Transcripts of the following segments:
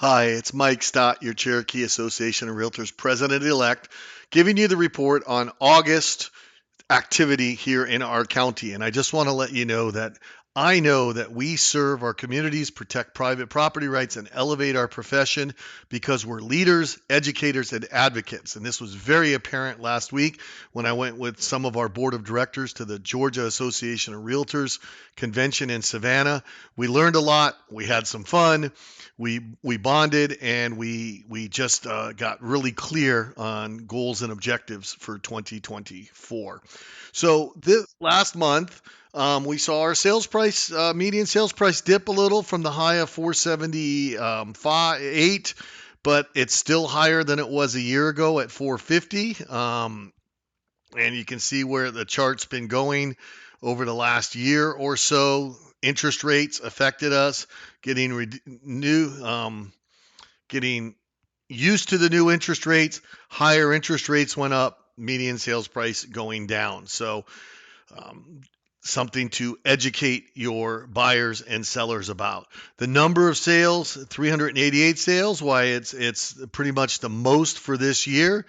Hi, it's Mike Stott, your Cherokee Association of Realtors president-elect, giving you the report on August activity here in our county. And I just want to let you know that I know that we serve our communities, protect private property rights, and elevate our profession because we're leaders, educators, and advocates. And this was very apparent last week when I went with some of our board of directors to the Georgia Association of Realtors convention in Savannah. We learned a lot. We had some fun. We bonded, and we just got really clear on goals and objectives for 2024. So this last month, we saw our sales price, median sales price, dip a little from the high of 478, but it's still higher than it was a year ago at 450. And you can see where the chart's been going over the last year or so. Interest rates affected us, getting used to the new interest rates. Higher interest rates went up, median sales price going down. So um, something to educate your buyers and sellers about. The number of sales, 388 sales, why it's pretty much the most for this year.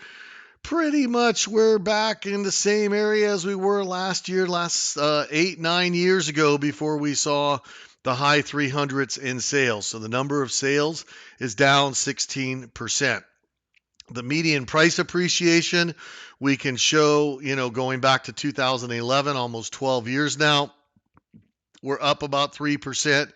Pretty much we're back in the same area as we were last year, last 8-9 years ago, before we saw the high 300s in sales. So the number of sales is down 16%. The median price appreciation, we can show, going back to 2011, almost 12 years now, we're up about 3%.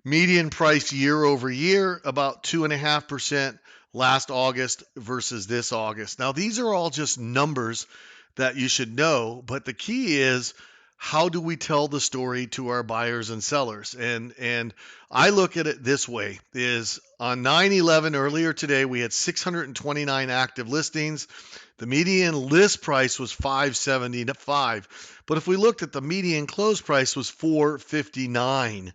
Median price year over year, about 2.5% last August versus this August. Now, these are all just numbers that you should know, but the key is, how do we tell the story to our buyers and sellers? And I look at it this way: is on 9/11 earlier today, we had 629 active listings. The median list price was 575, but if we looked at the median close price was 459.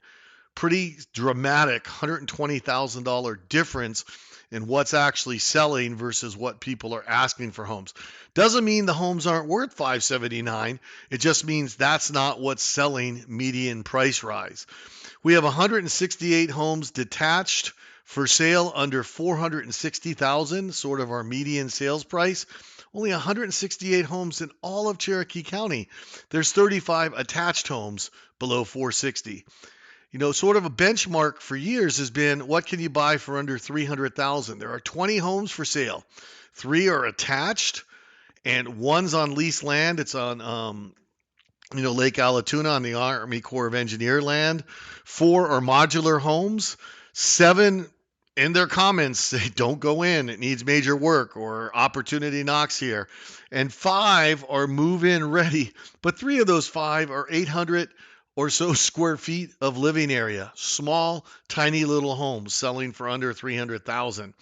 Pretty dramatic $120,000 difference in what's actually selling versus what people are asking for homes. Doesn't mean the homes aren't worth 579. It just means that's not what's selling median price rise. We have 168 homes detached for sale under 460,000, sort of our median sales price. Only 168 homes in all of Cherokee County. There's 35 attached homes below 460. Sort of a benchmark for years has been, what can you buy for under 300,000? There are 20 homes for sale. 3 are attached and one's on leased land. It's on Lake Allatoona on the Army Corps of Engineer land. 4 are modular homes. 7 in their comments say don't go in, it needs major work, or opportunity knocks here. And 5 are move-in ready, but 3 of those 5 are 800 or so square feet of living area. Small, tiny little homes selling for under 300,000.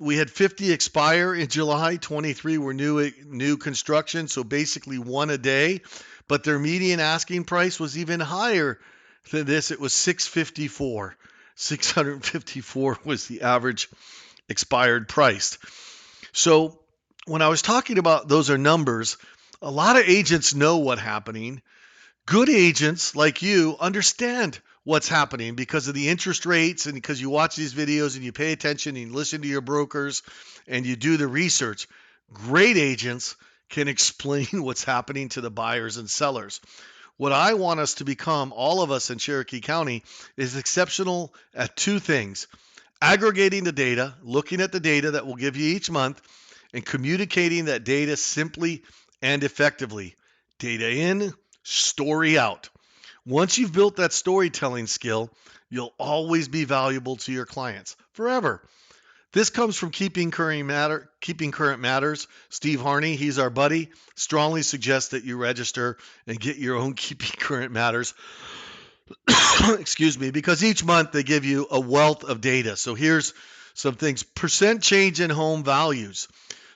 We had 50 expire in July. 23 were new construction, so basically one a day. But their median asking price was even higher than this. It was 654. 654 was the average expired price. So when I was talking about those are numbers, a lot of agents know what's happening. Good agents like you understand what's happening because of the interest rates, and because you watch these videos and you pay attention and you listen to your brokers and you do the research. Great agents can explain what's happening to the buyers and sellers. What I want us to become, all of us in Cherokee County, is exceptional at 2 things: aggregating the data, looking at the data that we'll give you each month, and communicating that data simply and effectively. Data in, story out. Once you've built that storytelling skill, you'll always be valuable to your clients forever. This comes from Keeping Current Matters. Steve Harney, he's our buddy, strongly suggests that you register and get your own Keeping Current Matters. Excuse me, because each month they give you a wealth of data. So here's some things. Percent change in home values.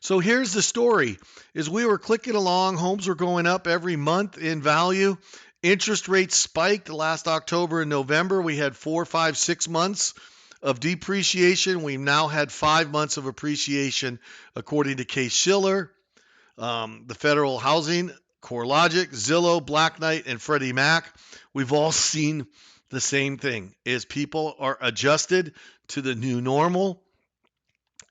So here's the story: is we were clicking along, homes were going up every month in value. Interest rates spiked last October and November. We had 4, 5, 6 months of depreciation. We've now had 5 months of appreciation, according to Case-Shiller, the Federal Housing, CoreLogic, Zillow, Black Knight, and Freddie Mac. We've all seen the same thing is people are adjusted to the new normal.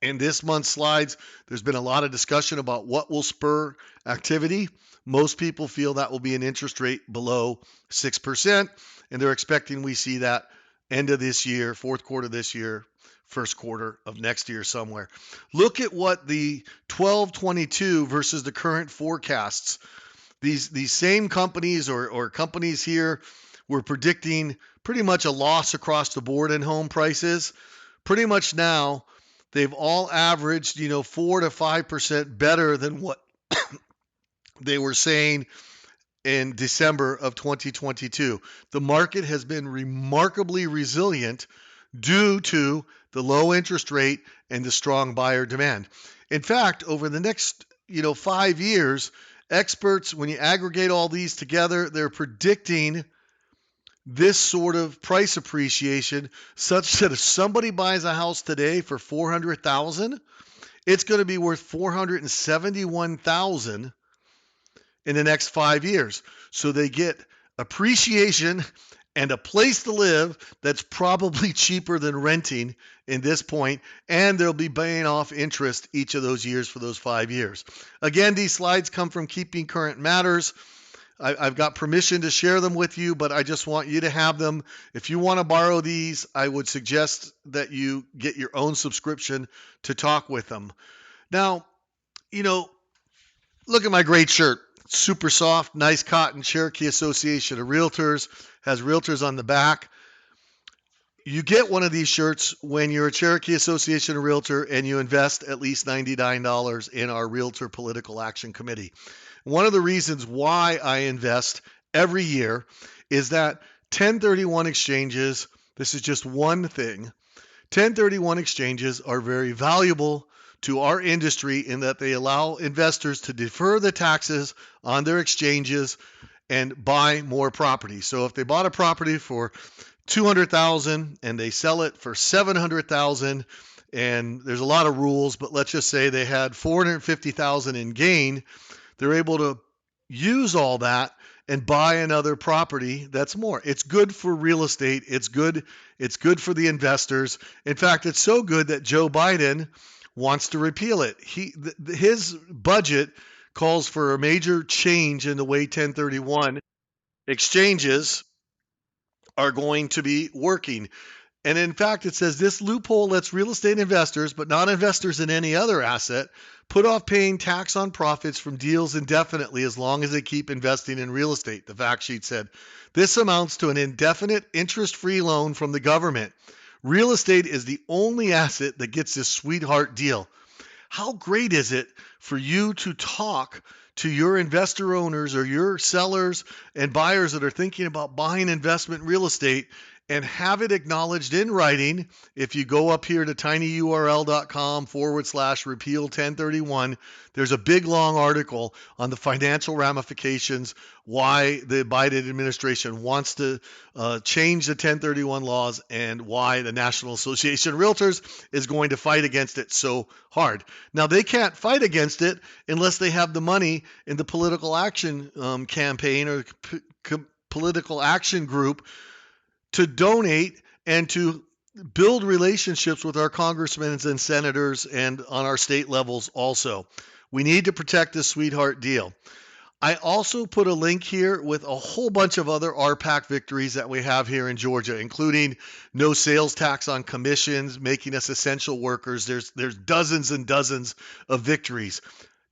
In this month's slides, there's been a lot of discussion about what will spur activity. Most people feel that will be an interest rate below 6%, and they're expecting we see that end of this year, fourth quarter this year, first quarter of next year somewhere. Look at what the 12/22 versus the current forecasts. These same companies or companies here were predicting pretty much a loss across the board in home prices. Pretty much now, they've all averaged, 4 to 5% better than what they were saying in December of 2022. The market has been remarkably resilient due to the low interest rate and the strong buyer demand. In fact, over the next, 5 years, experts, when you aggregate all these together, they're predicting this sort of price appreciation such that if somebody buys a house today for $400,000, it's going to be worth $471,000 in the next 5 years. So they get appreciation and a place to live that's probably cheaper than renting in this point, and they'll be paying off interest each of those years for those 5 years. Again, these slides come from Keeping Current Matters. I've got permission to share them with you, but I just want you to have them. If you want to borrow these, I would suggest that you get your own subscription to talk with them. Now, look at my great shirt. Super soft, nice cotton, Cherokee Association of Realtors, has realtors on the back. You get one of these shirts when you're a Cherokee Association of Realtor and you invest at least $99 in our Realtor Political Action Committee. One of the reasons why I invest every year is that 1031 exchanges, this is just one thing, 1031 exchanges are very valuable to our industry in that they allow investors to defer the taxes on their exchanges and buy more property. So if they bought a property for $200,000 and they sell it for $700,000, and there's a lot of rules, but let's just say they had $450,000 in gain, they're able to use all that and buy another property that's more. It's good for real estate. It's good for the investors. In fact, it's so good that Joe Biden wants to repeal it. His budget calls for a major change in the way 1031 exchanges are going to be working. And in fact, it says this loophole lets real estate investors, but not investors in any other asset, put off paying tax on profits from deals indefinitely as long as they keep investing in real estate. The fact sheet said this amounts to an indefinite interest-free loan from the government. Real estate is the only asset that gets this sweetheart deal. How great is it for you to talk to your investor owners or your sellers and buyers that are thinking about buying investment real estate and have it acknowledged in writing? If you go up here to tinyurl.com/repeal 1031, there's a big long article on the financial ramifications, why the Biden administration wants to change the 1031 laws, and why the National Association of Realtors is going to fight against it so hard. Now, they can't fight against it unless they have the money in the political action campaign or political action group to donate and to build relationships with our congressmen and senators and on our state levels also. We need to protect this sweetheart deal. I also put a link here with a whole bunch of other RPAC victories that we have here in Georgia, including no sales tax on commissions, making us essential workers. There's dozens and dozens of victories.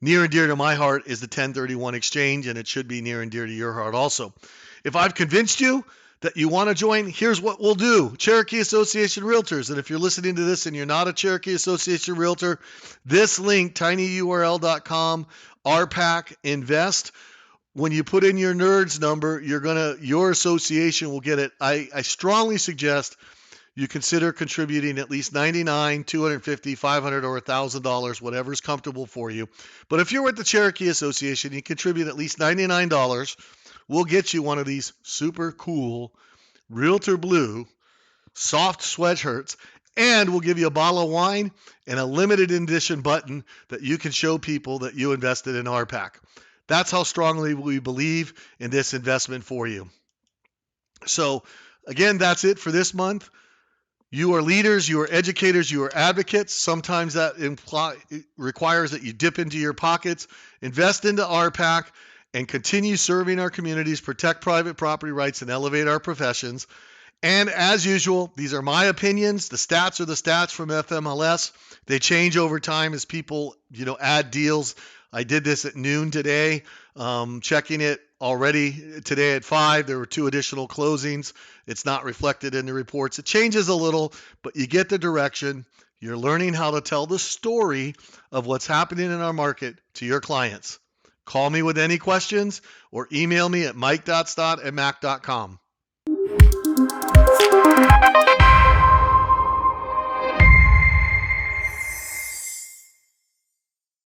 Near and dear to my heart is the 1031 exchange, and it should be near and dear to your heart also. If I've convinced you that you want to join, here's what we'll do. Cherokee Association Realtors. And if you're listening to this and you're not a Cherokee Association Realtor, this link, tinyurl.com, RPAC Invest, when you put in your NERDS number, your association will get it. I strongly suggest you consider contributing at least $99, $250, $500, or $1,000, whatever's comfortable for you. But if you're with the Cherokee Association, you contribute at least $99. We'll get you one of these super cool Realtor Blue soft sweatshirts, and we'll give you a bottle of wine and a limited edition button that you can show people that you invested in RPAC. That's how strongly we believe in this investment for you. So Again, that's it for this month. You are leaders, you are educators, you are advocates. Sometimes that requires that you dip into your pockets, invest into RPAC, and continue serving our communities, protect private property rights, and elevate our professions. And as usual, these are my opinions. The stats are the stats from FMLS. They change over time as people, add deals. I did this at noon today, checking it already today at 5. There were 2 additional closings. It's not reflected in the reports. It changes a little, but you get the direction. You're learning how to tell the story of what's happening in our market to your clients. Call me with any questions or email me at mike.stott@mac.com.